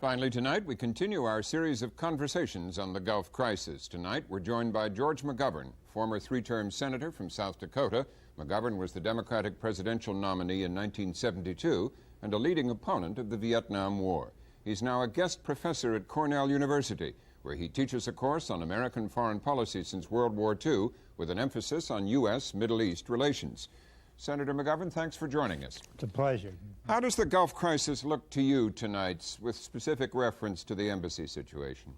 Finally tonight, we continue our series of conversations on the Gulf crisis. Tonight, we're joined by George McGovern, former three-term senator from South Dakota. McGovern was the Democratic presidential nominee in 1972 and a leading opponent of the Vietnam War. He's now a guest professor at Cornell University, where he teaches a course on American foreign policy since World War II, with an emphasis on U.S.-Middle East relations. Senator McGovern, thanks for joining us. It's a pleasure. How does the Gulf crisis look to you tonight, with specific reference to the embassy situation?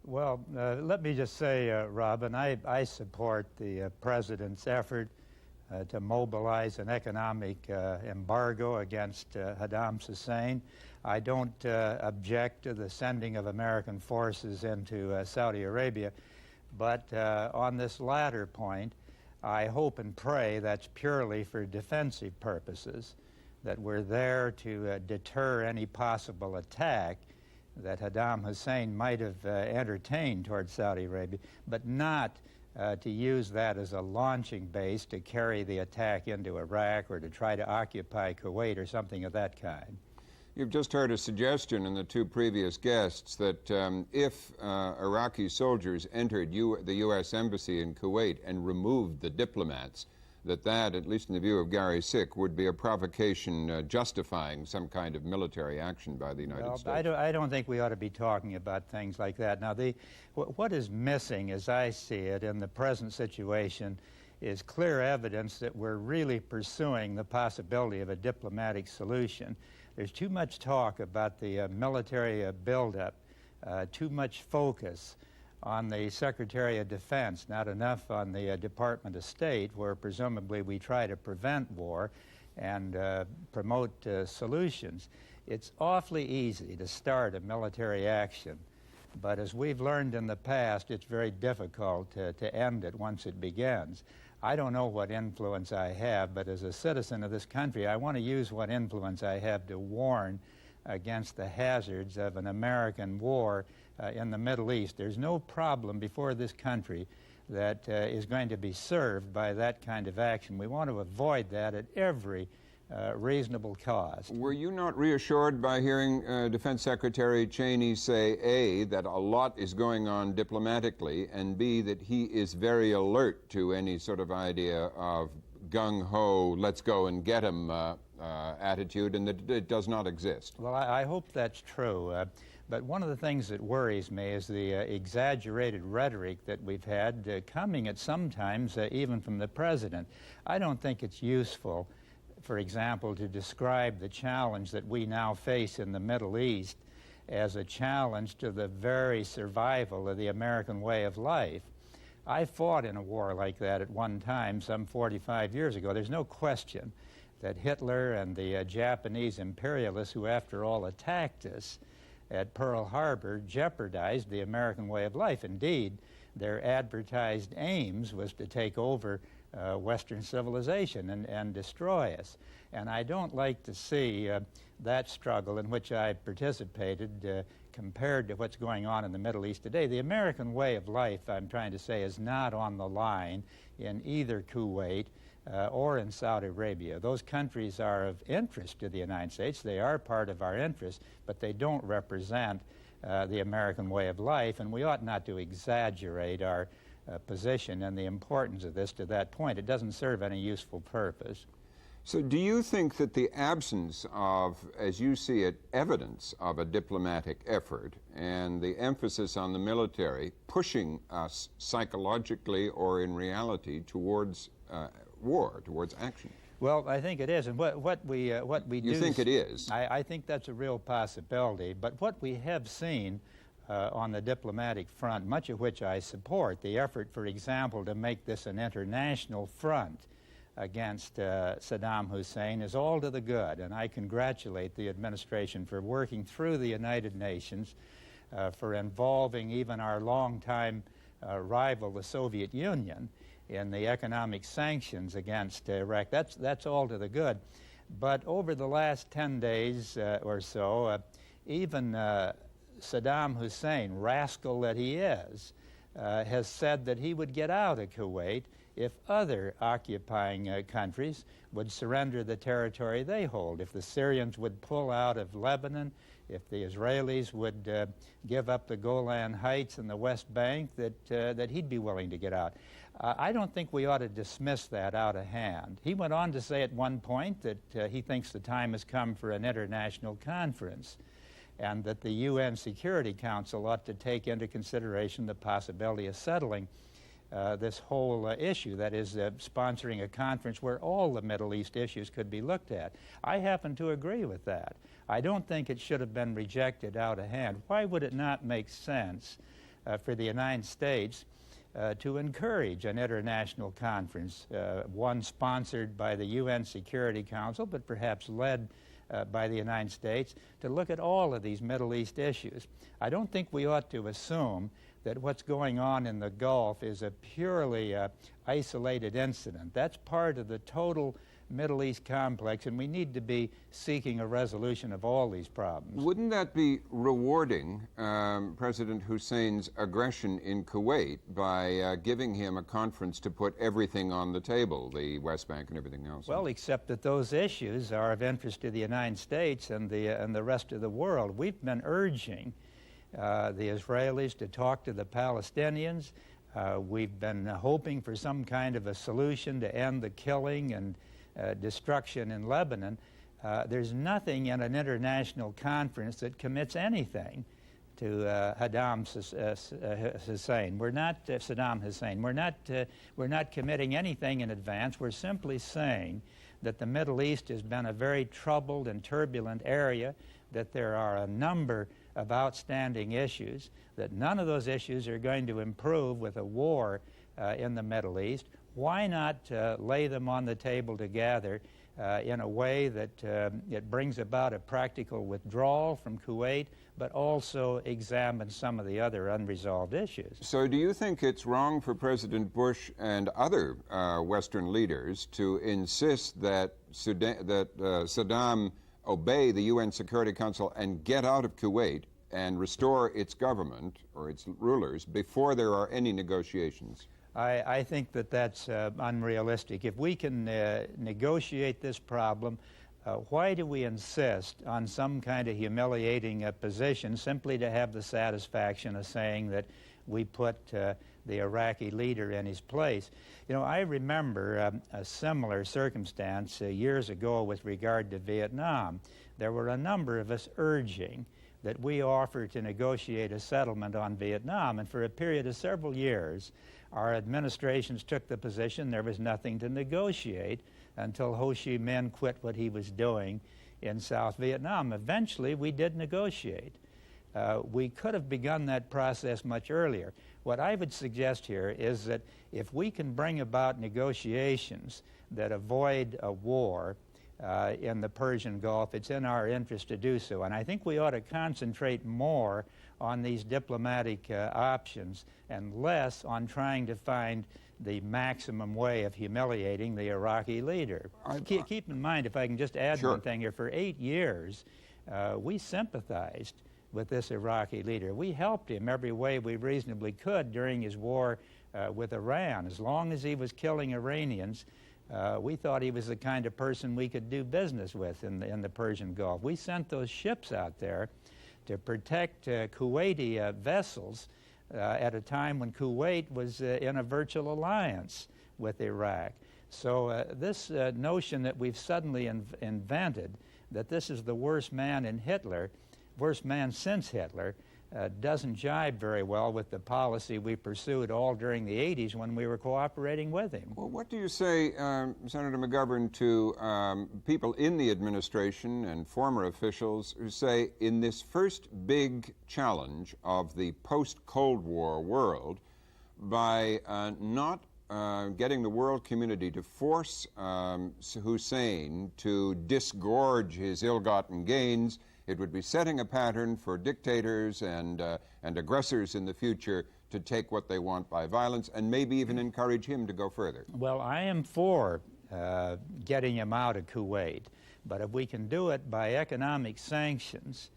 Well, let me just say, Robin, I support the President's effort to mobilize an economic embargo against Saddam Hussein. I don't object to the sending of American forces into Saudi Arabia, but on this latter point, I hope and pray that's purely for defensive purposes, that we're there to deter any possible attack that Saddam Hussein might have entertained towards Saudi Arabia, but not to use that as a launching base to carry the attack into Iraq or to try to occupy Kuwait or something of that kind. You've just heard a suggestion in the two previous guests that if Iraqi soldiers entered the U.S. Embassy in Kuwait and removed the diplomats, that, at least in the view of Gary Sick, would be a provocation justifying some kind of military action by the United States. I don't think we ought to be talking about things like that. Now, what is missing, as I see it, in the present situation is clear evidence that we're really pursuing the possibility of a diplomatic solution. There's too much talk about the military buildup, too much focus on the Secretary of Defense, not enough on the Department of State, where presumably we try to prevent war and promote solutions. It's awfully easy to start a military action, but as we've learned in the past, it's very difficult to end it once it begins. I don't know what influence I have, but as a citizen of this country, I want to use what influence I have to warn against the hazards of an American war in the Middle East. There's no problem before this country that is going to be served by that kind of action. We want to avoid that at every reasonable cost. Were you not reassured by hearing Defense Secretary Cheney say, A, that a lot is going on diplomatically, and B, that he is very alert to any sort of idea of gung-ho, let's go and get him attitude, and that it does not exist? Well, I hope that's true. But one of the things that worries me is the exaggerated rhetoric that we've had coming at sometimes even from the President. I don't think it's useful, for example, to describe the challenge that we now face in the Middle East as a challenge to the very survival of the American way of life. I fought in a war like that at one time, some 45 years ago. There's no question that Hitler and the Japanese imperialists, who after all attacked us at Pearl Harbor, jeopardized the American way of life. Indeed, their advertised aims was to take over Western civilization and destroy us. And I don't like to see that struggle in which I participated compared to what's going on in the Middle East today. The American way of life, I'm trying to say, is not on the line in either Kuwait or in Saudi Arabia. Those countries are of interest to the United States. They are part of our interest, but they don't represent the American way of life, and we ought not to exaggerate our position and the importance of this to that point. It doesn't serve any useful purpose. So do you think that the absence of, as you see it, evidence of a diplomatic effort and the emphasis on the military pushing us psychologically or in reality towards war, towards action? Well, I think it is, and what we do... You think it is? I think that's a real possibility, but what we have seen on the diplomatic front, much of which I support, the effort, for example, to make this an international front against Saddam Hussein, is all to the good, and I congratulate the administration for working through the United Nations, for involving even our longtime rival, the Soviet Union, in the economic sanctions against Iraq. That's all to the good. But over the last 10 days or so, even Saddam Hussein, rascal that he is, has said that he would get out of Kuwait if other occupying countries would surrender the territory they hold. If the Syrians would pull out of Lebanon, if the Israelis would give up the Golan Heights and the West Bank, that he'd be willing to get out. I don't think we ought to dismiss that out of hand. He went on to say at one point that he thinks the time has come for an international conference, and that the UN Security Council ought to take into consideration the possibility of settling this whole issue, that is, sponsoring a conference where all the Middle East issues could be looked at. I happen to agree with that. I don't think it should have been rejected out of hand. Why would it not make sense for the United States to encourage an international conference, one sponsored by the UN Security Council, but perhaps led by the United States, to look at all of these Middle East issues? I don't think we ought to assume that what's going on in the Gulf is a purely isolated incident. That's part of the total Middle East complex, and we need to be seeking a resolution of all these problems. Wouldn't that be rewarding President Hussein's aggression in Kuwait by giving him a conference to put everything on the table, the West Bank and everything else? Well, except that those issues are of interest to the United States and the rest of the world. We've been urging the Israelis to talk to the Palestinians. We've been hoping for some kind of a solution to end the killing and destruction in Lebanon. There's nothing in an international conference that commits anything to Saddam Hussein. We're not Saddam Hussein. We're not committing anything in advance. We're simply saying that the Middle East has been a very troubled and turbulent area, that there are a number of outstanding issues, that none of those issues are going to improve with a war in the Middle East. Why not lay them on the table together in a way that it brings about a practical withdrawal from Kuwait, but also examine some of the other unresolved issues? So do you think it's wrong for President Bush and other Western leaders to insist that Saddam obey the UN Security Council and get out of Kuwait and restore its government or its rulers before there are any negotiations? I think that that's unrealistic. If we can negotiate this problem, why do we insist on some kind of humiliating position simply to have the satisfaction of saying that we put the Iraqi leader in his place? You know, I remember a similar circumstance years ago with regard to Vietnam. There were a number of us urging that we offer to negotiate a settlement on Vietnam, and for a period of several years, our administrations took the position there was nothing to negotiate until Ho Chi Minh quit what he was doing in South Vietnam. Eventually, we did negotiate. We could have begun that process much earlier. What I would suggest here is that if we can bring about negotiations that avoid a war in the Persian Gulf, it's in our interest to do so. And I think we ought to concentrate more on these diplomatic options and less on trying to find the maximum way of humiliating the Iraqi leader. Keep in mind, if I can just add one thing here, for 8 years we sympathized with this Iraqi leader. We helped him every way we reasonably could during his war with Iran. As long as he was killing Iranians, we thought he was the kind of person we could do business with in the Persian Gulf. We sent those ships out there to protect Kuwaiti vessels at a time when Kuwait was in a virtual alliance with Iraq. So this notion that we've suddenly invented, that this is the worst man since Hitler, doesn't jibe very well with the policy we pursued all during the 80s when we were cooperating with him. Well, what do you say, Senator McGovern, to people in the administration and former officials who say in this first big challenge of the post-Cold War world, by not getting the world community to force Hussein to disgorge his ill-gotten gains, it would be setting a pattern for dictators and aggressors in the future to take what they want by violence and maybe even encourage him to go further? Well, I am for getting him out of Kuwait, but if we can do it by economic sanctions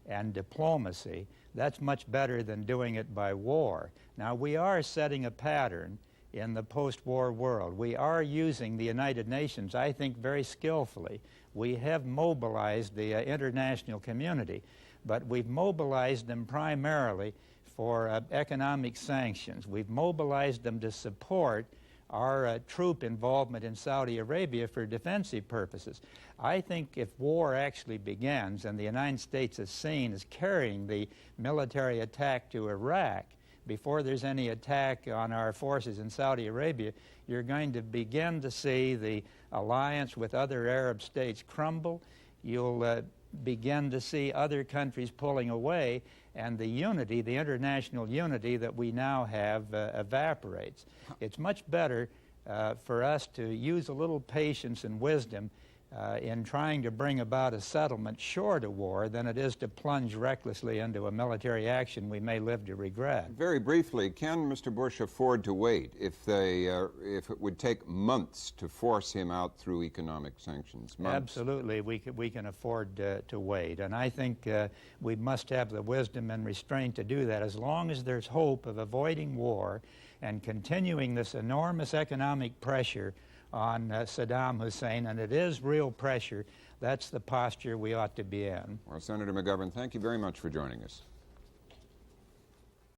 and diplomacy, that's much better than doing it by war. Now, we are setting a pattern in the post-war world. We are using the United Nations, I think, very skillfully. We have mobilized the international community. but we've mobilized them primarily for economic sanctions. We've mobilized them to support our troop involvement in Saudi Arabia for defensive purposes. I think if war actually begins and the United States is seen as carrying the military attack to Iraq, before there's any attack on our forces in Saudi Arabia, you're going to begin to see the alliance with other Arab states crumble. You'll begin to see other countries pulling away, and the unity, the international unity that we now have evaporates. It's much better for us to use a little patience and wisdom in trying to bring about a settlement short of war than it is to plunge recklessly into a military action we may live to regret. Very briefly, can Mr. Bush afford to wait if it would take months to force him out through economic sanctions? Months? Absolutely, we can afford to wait, and I think we must have the wisdom and restraint to do that as long as there's hope of avoiding war and continuing this enormous economic pressure on Saddam Hussein, and it is real pressure. That's the posture we ought to be in. Well, Senator McGovern, thank you very much for joining us.